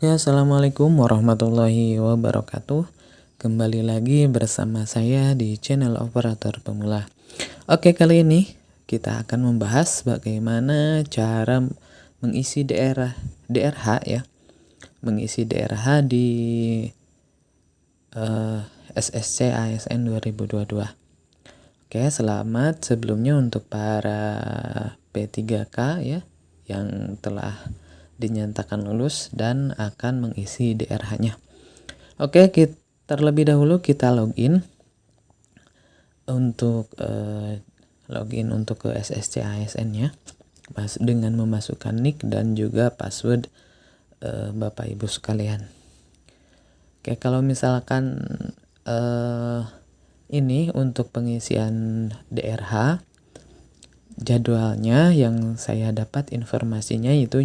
Oke, assalamualaikum warahmatullahi wabarakatuh. Kembali lagi bersama saya di channel Operator Pemula. Oke, kali ini kita akan membahas bagaimana cara mengisi DRH ya, mengisi DRH di SSC ASN 2022. Oke, selamat sebelumnya untuk para P3K ya yang telah dinyatakan lulus dan akan mengisi DRH-nya. Oke, terlebih dahulu kita login untuk ke SSC ASN-nya dengan memasukkan nick dan juga password Bapak Ibu sekalian. Oke, kalau misalkan ini untuk pengisian DRH, jadwalnya yang saya dapat informasinya itu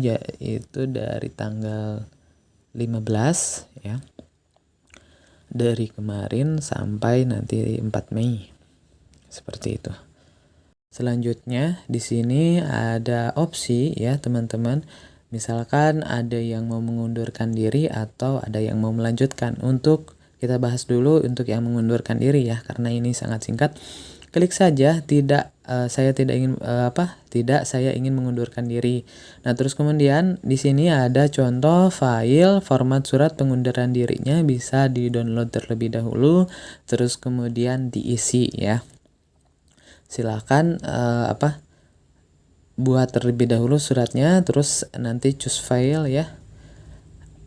dari tanggal 15 ya. Dari kemarin sampai nanti 4 Mei. Seperti itu. Selanjutnya di sini ada opsi ya, teman-teman. Misalkan ada yang mau mengundurkan diri atau ada yang mau melanjutkan. Untuk kita bahas dulu untuk yang mengundurkan diri ya, karena ini sangat singkat. Klik saja saya ingin mengundurkan diri. Nah, terus kemudian di sini ada contoh file format surat pengunduran dirinya, bisa di-download terlebih dahulu terus kemudian diisi ya. Silakan buat terlebih dahulu suratnya, terus nanti choose file ya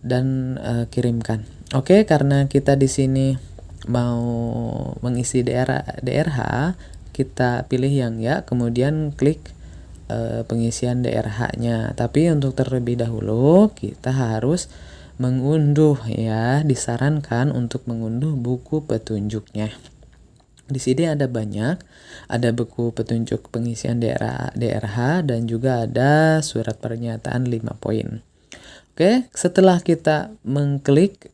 dan kirimkan. Oke, karena kita di sini mau mengisi DRH, kita pilih yang ya, kemudian klik pengisian DRH-nya. Tapi untuk terlebih dahulu kita harus mengunduh ya, disarankan untuk mengunduh buku petunjuknya. Di sini ada banyak, ada buku petunjuk pengisian DRH dan juga ada surat pernyataan 5 poin. Oke, setelah kita mengklik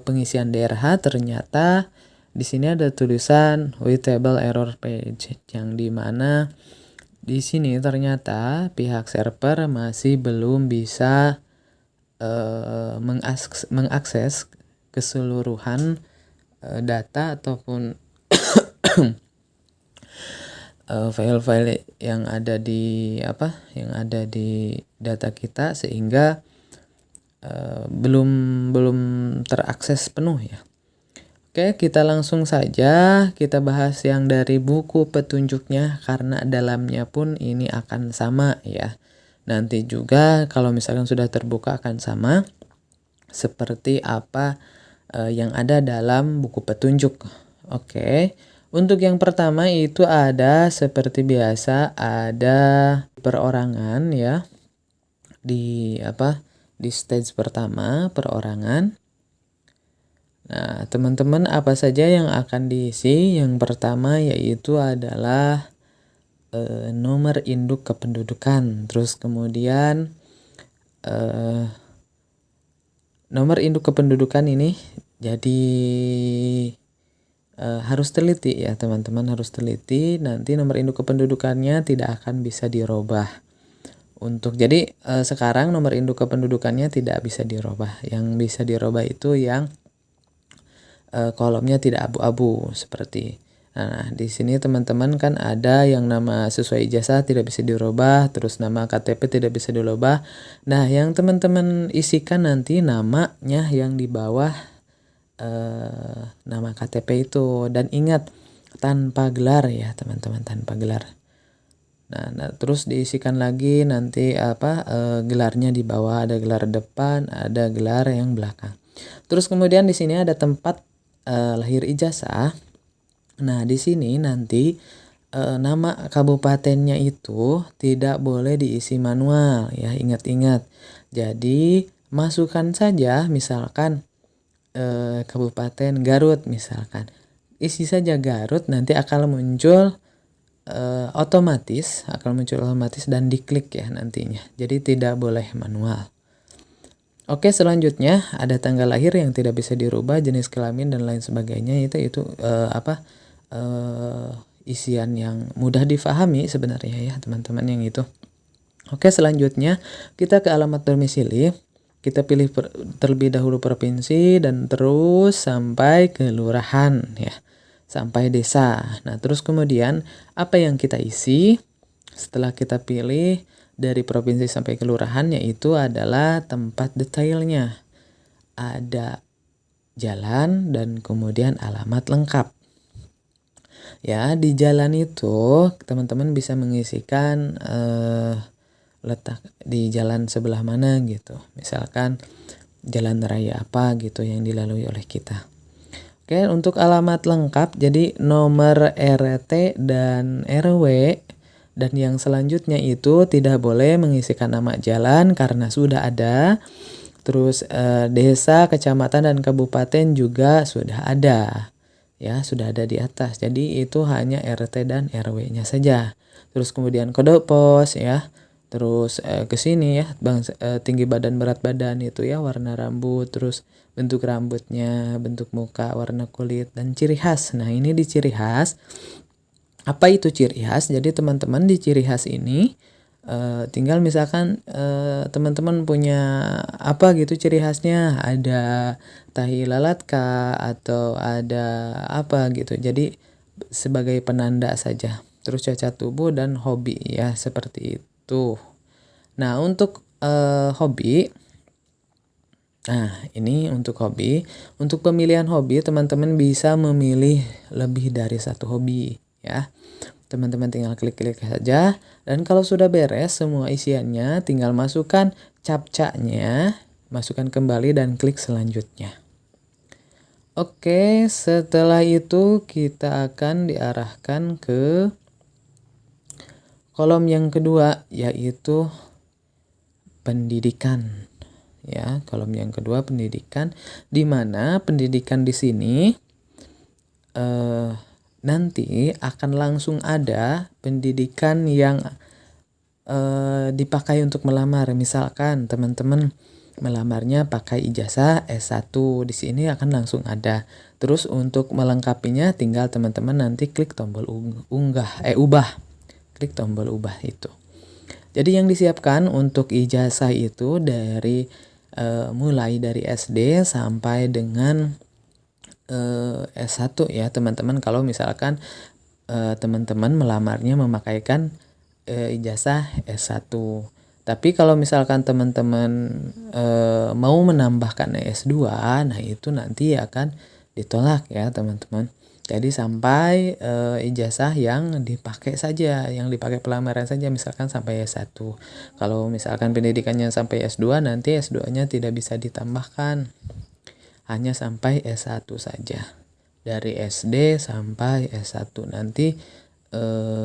pengisian DRH, ternyata di sini ada tulisan Table Error Page, yang dimana di sini ternyata pihak server masih belum bisa mengakses keseluruhan data ataupun file-file yang ada di data kita, sehingga belum terakses penuh ya. Oke, kita langsung saja kita bahas yang dari buku petunjuknya, karena dalamnya pun ini akan sama ya. Nanti juga kalau misalkan sudah terbuka akan sama seperti apa yang ada dalam buku petunjuk. Oke. Untuk yang pertama itu ada seperti biasa, ada perorangan ya. Di stage pertama, perorangan. Nah, teman-teman, apa saja yang akan diisi? Yang pertama yaitu adalah nomor induk kependudukan. Terus kemudian nomor induk kependudukan ini jadi harus teliti ya, teman-teman, harus teliti. Nanti nomor induk kependudukannya tidak akan bisa dirubah. Jadi sekarang nomor induk kependudukannya tidak bisa dirubah. Yang bisa dirubah itu yang kolomnya tidak abu-abu seperti. Nah, di sini teman-teman kan ada yang nama sesuai ijazah tidak bisa dirubah, terus nama KTP tidak bisa dirubah. Nah, yang teman-teman isikan nanti namanya yang di bawah nama KTP itu, dan ingat tanpa gelar ya, teman-teman, tanpa gelar. Nah, terus diisikan lagi nanti gelarnya di bawah, ada gelar depan, ada gelar yang belakang. Terus kemudian di sini ada tempat lahir ijazah. Nah, di sini nanti nama kabupatennya itu tidak boleh diisi manual ya, ingat-ingat. Jadi masukkan saja misalkan Kabupaten Garut misalkan. Isi saja Garut, nanti akan muncul otomatis dan diklik ya nantinya. Jadi tidak boleh manual. Oke, selanjutnya ada tanggal lahir yang tidak bisa dirubah, jenis kelamin dan lain sebagainya. Itu isian yang mudah difahami sebenarnya ya, teman-teman, yang itu. Oke, selanjutnya kita ke alamat domisili. kita pilih terlebih dahulu provinsi dan terus sampai kelurahan ya, sampai desa. Nah, terus kemudian apa yang kita isi setelah kita pilih dari provinsi sampai kelurahan, yaitu adalah tempat detailnya. Ada jalan dan kemudian alamat lengkap. Ya, di jalan itu teman-teman bisa mengisikan letak di jalan sebelah mana gitu. Misalkan jalan raya apa gitu yang dilalui oleh kita. Oke, untuk alamat lengkap jadi nomor RT dan RW, dan yang selanjutnya itu tidak boleh mengisikan nama jalan karena sudah ada. Terus desa, kecamatan dan kabupaten juga sudah ada. Ya, sudah ada di atas. Jadi itu hanya RT dan RW-nya saja. Terus kemudian kode pos ya. Terus ke sini ya, tinggi badan, berat badan itu ya, warna rambut, terus bentuk rambutnya, bentuk muka, warna kulit, dan ciri khas. Nah, ini di ciri khas. Apa itu ciri khas? Jadi teman-teman di ciri khas ini tinggal misalkan teman-teman punya apa gitu ciri khasnya, ada tahi lalat kah atau ada apa gitu. Jadi sebagai penanda saja. Terus cacat tubuh dan hobi ya, seperti itu. Nah, untuk hobi, nah ini untuk hobi. Untuk pemilihan hobi, teman-teman bisa memilih lebih dari satu hobi ya. Teman-teman tinggal klik-klik saja, dan kalau sudah beres semua isiannya, tinggal masukkan captcha-nya, masukkan kembali dan klik selanjutnya. Oke, setelah itu kita akan diarahkan ke kolom yang kedua, yaitu pendidikan. Ya, kolom yang kedua pendidikan, di mana pendidikan di sini nanti akan langsung ada pendidikan yang dipakai untuk melamar. Misalkan teman-teman melamarnya pakai ijazah S1, di sini akan langsung ada. Terus untuk melengkapinya tinggal teman-teman nanti klik tombol ubah. Klik tombol ubah itu. Jadi yang disiapkan untuk ijazah itu dari mulai dari SD sampai dengan S1 ya teman-teman. Kalau misalkan teman-teman melamarnya memakaikan ijazah S1. Tapi kalau misalkan teman-teman mau menambahkan S2, nah itu nanti akan ditolak ya teman-teman. Jadi sampai ijazah yang dipakai saja, yang dipakai pelamaran saja, misalkan sampai S1. Kalau misalkan pendidikannya sampai S2, nanti S2-nya tidak bisa ditambahkan. Hanya sampai S1 saja. Dari SD sampai S1 nanti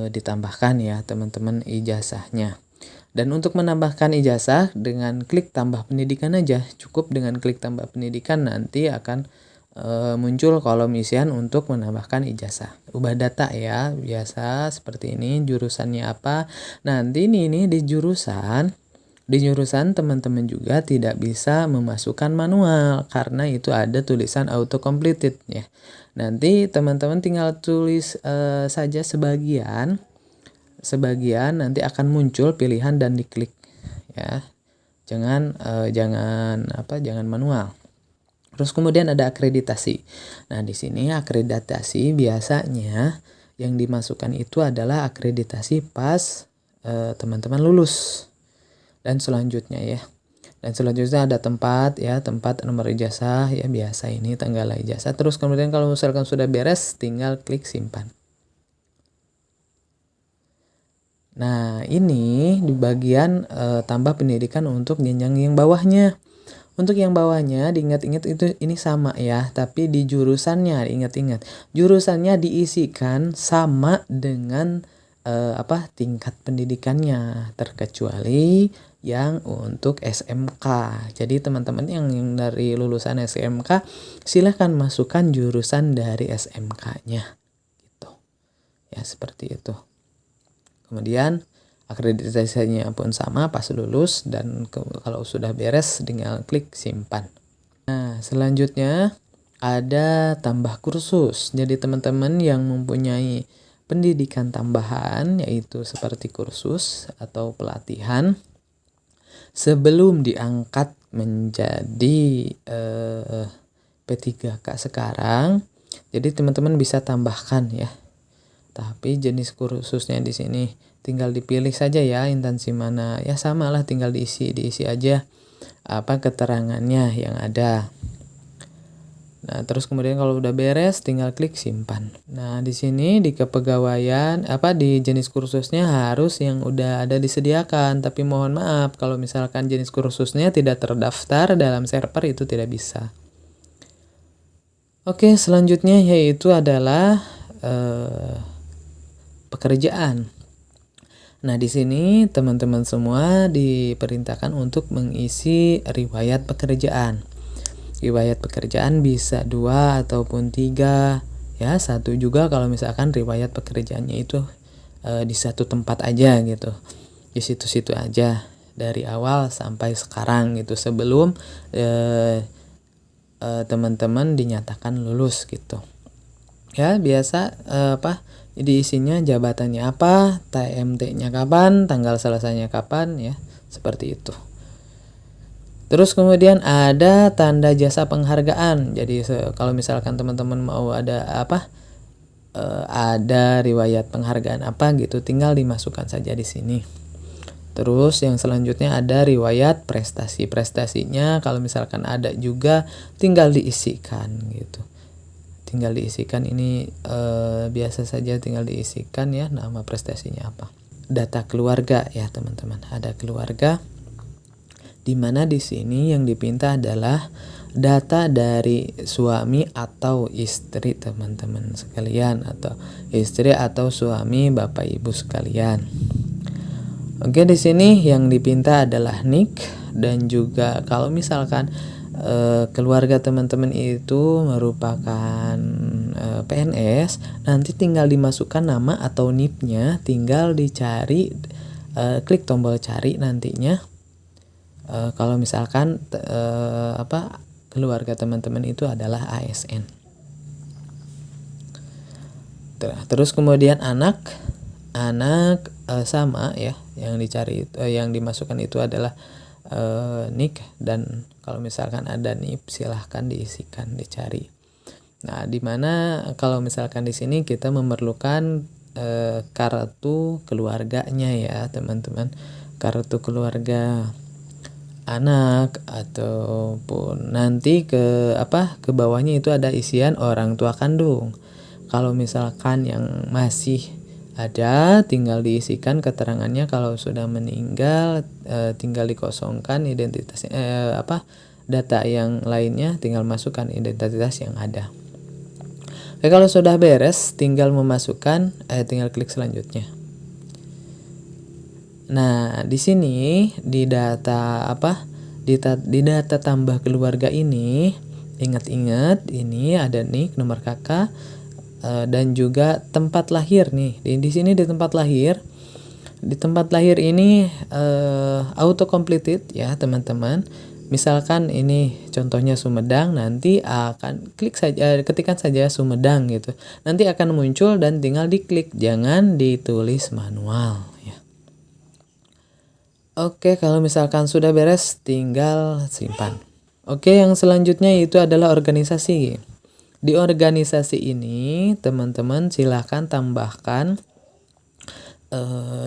ditambahkan ya teman-teman ijazahnya. Dan untuk menambahkan ijazah dengan klik tambah pendidikan aja, cukup dengan klik tambah pendidikan nanti akan muncul kolom isian untuk menambahkan ijazah. Ubah data ya, biasa seperti ini, jurusannya apa. Nanti ini di jurusan teman-teman juga tidak bisa memasukkan manual karena itu ada tulisan auto completed ya. Nanti teman-teman tinggal tulis saja sebagian nanti akan muncul pilihan dan diklik ya. Jangan manual. Terus kemudian ada akreditasi. Nah, di sini akreditasi biasanya yang dimasukkan itu adalah akreditasi pas teman-teman lulus. Dan selanjutnya ya. Dan selanjutnya ada tempat nomor ijazah ya, biasa ini tanggal ijazah. Terus kemudian kalau misalkan sudah beres tinggal klik simpan. Nah, ini di bagian tambah pendidikan untuk jenjang yang bawahnya. Untuk yang bawahnya diingat-ingat itu ini sama ya, tapi di jurusannya diingat-ingat. Jurusannya diisikan sama dengan tingkat pendidikannya, terkecuali yang untuk SMK. Jadi teman-teman yang dari lulusan SMK silahkan masukkan jurusan dari SMK-nya gitu. Ya, seperti itu. Kemudian akreditasinya pun sama pas lulus, dan kalau sudah beres tinggal klik simpan. Nah, selanjutnya ada tambah kursus. Jadi teman-teman yang mempunyai pendidikan tambahan yaitu seperti kursus atau pelatihan, sebelum diangkat menjadi P3K sekarang. Jadi teman-teman bisa tambahkan ya. Tapi jenis kursusnya di sini tinggal dipilih saja ya, instansi mana. Ya samalah, tinggal diisi aja apa keterangannya yang ada. Nah, terus kemudian kalau udah beres tinggal klik simpan. Nah, di sini di kepegawaian di jenis kursusnya harus yang udah ada disediakan, tapi mohon maaf kalau misalkan jenis kursusnya tidak terdaftar dalam server itu tidak bisa. Oke, selanjutnya yaitu adalah pekerjaan. Nah, di sini teman-teman semua diperintahkan untuk mengisi riwayat pekerjaan. Riwayat pekerjaan bisa 2 ataupun 3 ya, 1 juga kalau misalkan riwayat pekerjaannya itu di satu tempat aja gitu, di situ-situ aja dari awal sampai sekarang gitu, sebelum teman-teman dinyatakan lulus gitu ya. Biasa diisinya jabatannya apa, TMT-nya kapan, tanggal selesainya kapan ya, seperti itu. Terus kemudian ada tanda jasa penghargaan. Jadi kalau misalkan teman-teman mau ada ada riwayat penghargaan apa gitu, tinggal dimasukkan saja di sini. Terus yang selanjutnya ada riwayat prestasi. Prestasinya kalau misalkan ada juga tinggal diisikan gitu. Tinggal diisikan ini biasa saja, tinggal diisikan ya nama prestasinya apa. Data keluarga ya teman-teman. Ada keluarga, di mana di sini yang dipinta adalah data dari suami atau istri teman-teman sekalian, atau istri atau suami Bapak Ibu sekalian. Oke, di sini yang dipinta adalah NIK, dan juga kalau misalkan keluarga teman-teman itu merupakan PNS, nanti tinggal dimasukkan nama atau NIP-nya, tinggal dicari, klik tombol cari nantinya. Kalau misalkan keluarga teman-teman itu adalah ASN. Terus kemudian anak sama ya, yang dicari yang dimasukkan itu adalah NIK, dan kalau misalkan ada NIP silahkan diisikan, dicari. Nah, dimana kalau misalkan di sini kita memerlukan kartu keluarganya ya teman-teman, kartu keluarga anak, ataupun nanti ke bawahnya itu ada isian orang tua kandung. Kalau misalkan yang masih ada, tinggal diisikan keterangannya. Kalau sudah meninggal tinggal dikosongkan identitasnya, data yang lainnya tinggal masukkan identitas yang ada. Oke, kalau sudah beres tinggal memasukkan, tinggal klik selanjutnya. Nah, di sini di data di data tambah keluarga ini, ingat-ingat ini ada NIK, nomor KK, dan juga tempat lahir nih. Di sini di tempat lahir. Di tempat lahir ini auto completed ya, teman-teman. Misalkan ini contohnya Sumedang, nanti akan ketikkan saja Sumedang gitu. Nanti akan muncul dan tinggal diklik, jangan ditulis manual ya. Oke, kalau misalkan sudah beres tinggal simpan. Oke, yang selanjutnya itu adalah organisasi. Di organisasi ini teman-teman silahkan tambahkan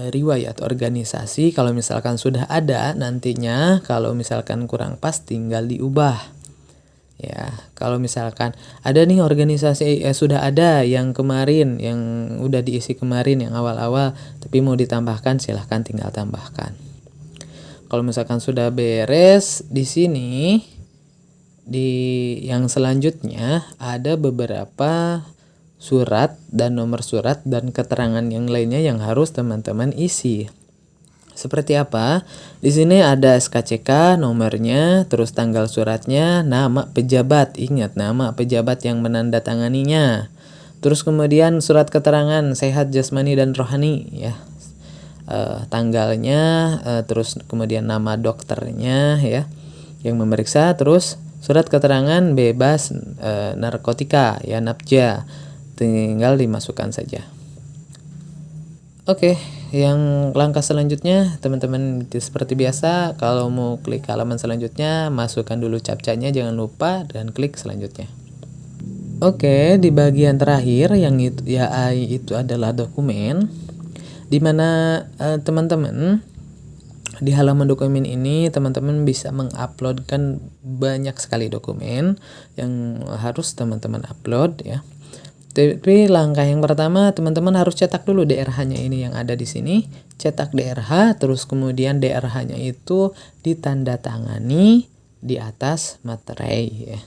riwayat organisasi. Kalau misalkan sudah ada, nantinya kalau misalkan kurang pas tinggal diubah. Ya, kalau misalkan ada nih organisasi sudah ada yang kemarin, yang udah diisi kemarin yang awal-awal, tapi mau ditambahkan silahkan tinggal tambahkan. Kalau misalkan sudah beres, di sini di yang selanjutnya ada beberapa surat dan nomor surat dan keterangan yang lainnya yang harus teman-teman isi. Seperti apa? Di sini ada SKCK, nomornya, terus tanggal suratnya, nama pejabat. Ingat, nama pejabat yang menandatanganinya. Terus kemudian surat keterangan sehat jasmani dan rohani ya. Tanggalnya, terus kemudian nama dokternya ya yang memeriksa, terus surat keterangan bebas narkotika ya, NAPJA, tinggal dimasukkan saja. Oke, yang langkah selanjutnya teman-teman seperti biasa, kalau mau klik halaman selanjutnya, masukkan dulu captchanya jangan lupa dan klik selanjutnya. Oke, di bagian terakhir yang itu adalah dokumen, di mana teman-teman di halaman dokumen ini teman-teman bisa menguploadkan banyak sekali dokumen yang harus teman-teman upload ya. Tapi langkah yang pertama teman-teman harus cetak dulu DRH-nya ini yang ada di sini, cetak DRH, terus kemudian DRH-nya itu ditandatangani di atas materai ya.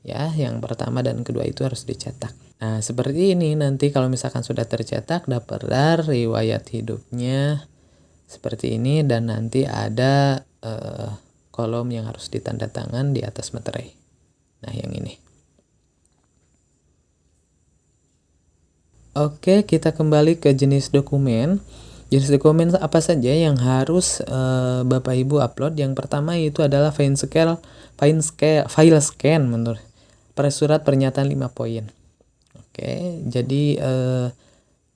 Ya, yang pertama dan kedua itu harus dicetak. Nah, seperti ini nanti kalau misalkan sudah tercetak dapat riwayat hidupnya seperti ini dan nanti ada kolom yang harus ditandatangan di atas materai. Nah, yang ini. Oke, kita kembali ke jenis dokumen. Jenis dokumen apa saja yang harus Bapak Ibu upload? Yang pertama itu adalah file scan menurut surat pernyataan 5 poin. Oke, jadi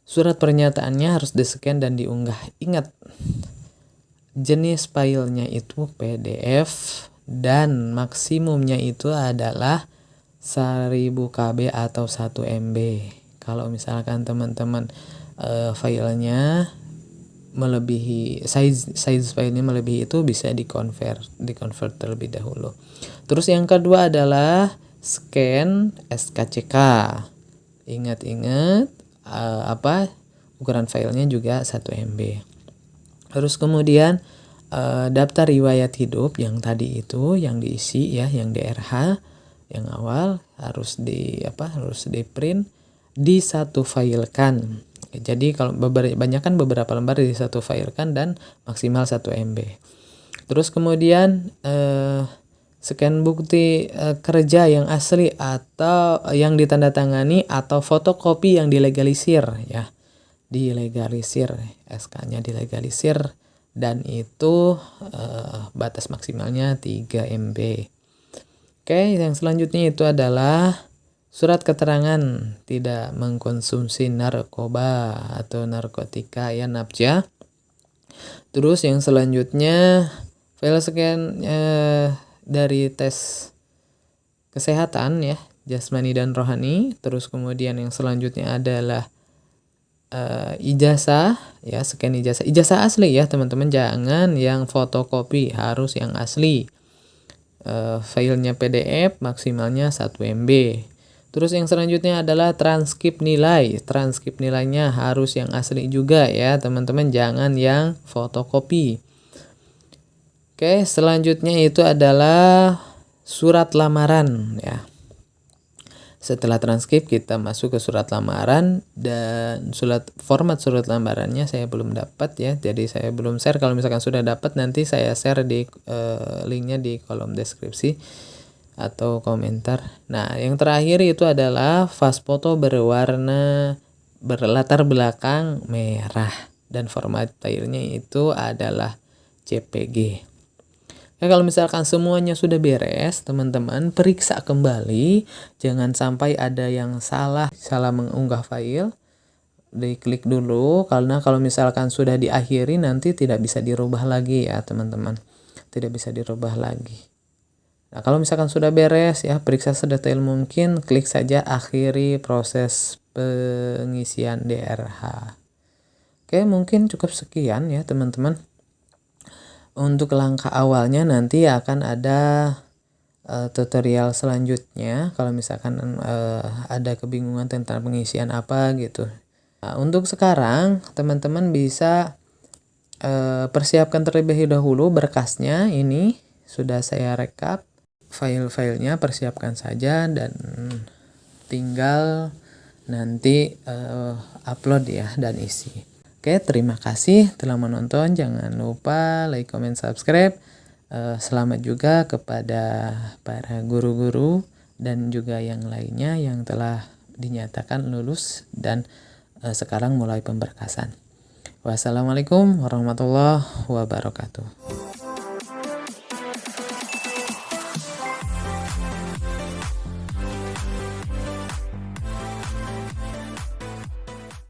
surat pernyataannya harus di-scan dan diunggah. Ingat, jenis filenya itu PDF dan maksimumnya itu adalah 1000 KB atau 1 MB. Kalau misalkan teman-teman filenya melebihi size filenya melebihi itu bisa di-convert terlebih dahulu. Terus yang kedua adalah scan SKCK. Ingat-ingat ukuran filenya juga 1 MB. Terus kemudian daftar riwayat hidup yang tadi itu yang diisi ya, yang DRH yang awal harus di-print, disatu filekan. Jadi kalau banyakkan beberapa lembar disatu filekan dan maksimal 1 MB. Terus kemudian scan bukti kerja yang asli atau yang ditandatangani atau fotokopi yang dilegalisir ya. Dilegalisir, SK-nya dilegalisir dan itu batas maksimalnya 3 MB. Oke, yang selanjutnya itu adalah surat keterangan tidak mengkonsumsi narkoba atau narkotika ya, NAPJA. Terus yang selanjutnya file scan dari tes kesehatan ya, jasmani dan rohani. Terus kemudian yang selanjutnya adalah ijazah ya, scan ijazah asli ya teman-teman, jangan yang fotokopi, harus yang asli. Filenya PDF maksimalnya 1 MB. Terus yang selanjutnya adalah transkrip nilai. Transkrip nilainya harus yang asli juga ya teman-teman, jangan yang fotokopi. Oke, selanjutnya itu adalah surat lamaran ya. Setelah transkrip kita masuk ke surat lamaran, dan format surat lamarannya saya belum dapat ya, jadi saya belum share. Kalau misalkan sudah dapat nanti saya share di linknya di kolom deskripsi atau komentar. Nah, yang terakhir itu adalah fast foto berlatar belakang merah dan format filenya itu adalah JPG. Ya, kalau misalkan semuanya sudah beres, teman-teman periksa kembali, jangan sampai ada yang salah mengunggah file. Diklik dulu, karena kalau misalkan sudah diakhiri nanti tidak bisa dirubah lagi ya teman-teman, tidak bisa dirubah lagi. Nah, kalau misalkan sudah beres ya, periksa sedetail mungkin, klik saja akhiri proses pengisian DRH. Oke, mungkin cukup sekian ya teman-teman. Untuk langkah awalnya nanti akan ada tutorial selanjutnya kalau misalkan ada kebingungan tentang pengisian apa gitu. Nah, untuk sekarang teman-teman bisa persiapkan terlebih dahulu berkasnya. Ini sudah saya rekap file-filenya, persiapkan saja dan tinggal nanti upload ya dan isi. Oke, terima kasih telah menonton. Jangan lupa like, comment, subscribe. Selamat juga kepada para guru-guru dan juga yang lainnya yang telah dinyatakan lulus dan sekarang mulai pemberkasan. Wassalamualaikum warahmatullahi wabarakatuh.